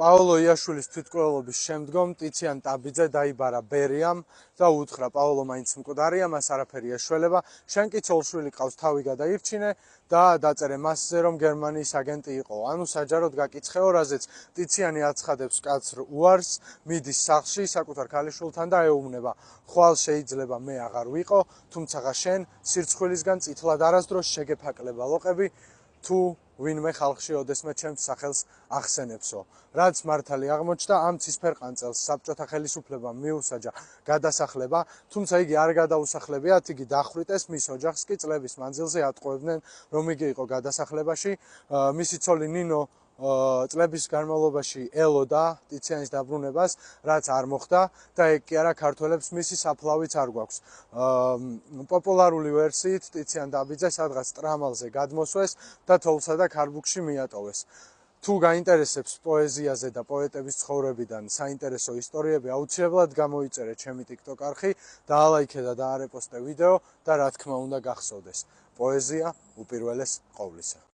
პაოლო იაშვილის თვითმკვლელობის შემდგომ ტიციან ტაბიძე დაიბარა ბერიამ და უთხრა პაოლო მაინც მკვდარია, მას არაფერი ეშველება, შენ კი ცოლშვილი ყავს, თავი გადაირჩინე და დაწერე მასზე, რომ გერმანიის აგენტი იყო. ანუ საჯაროდ გაკიცხეო, რაზეც ტიციანი აცხადებს კაცს უარს, მიდის სახლში საკუთარ ქალიშვილთან და ეუბნება, ხვალ შეიძლება მე აღარ ვიყო, თუმცა შენ სირცხვილისგან წითლად არასდროს შეგეფაკლება ლოყები, თუ ვინმე ხალხში ოდესმე ჩემს სახელს ახსენებსო. რაც მართალი აღმოჩნდა, ამ ცისფერყანწელს საბჭოთა ხელისუფლებამ მიუსაჯა გადასახლება, თუმცა იგი არ გადაუსახლებიათ, იგი დახვრიტეს, მის ოჯახს კი წლების მანძილზე ატყუებდნენ, რომ იგი იყო გადასახლებაში. მისი ცოლი ნინო წლების განმავლობაში ელოდა ტიციანის დაბრუნებას, რაც არ მოხდა და ეგ კი არა ქართველებს მისი საფლავიც არ გვაქვს. პოპულარული ვერსიით ტიციან ტაბიძე სადღაც ტრამალზე გადმოსვეს და თოლსა და ქარბუქში მიატოვეს. თუ გაინტერესებს პოეზიაზე და პოეტების ცხოვრებიდან საინტერესო ისტორიები, აუცილებლად გამოიწერე ჩემი TikTok არხი, დაალაიქე და დაარეპოსტე ვიდეო და რა თქმა უნდა გახსოვდეს. პოეზია უპირველეს ყოვლისა.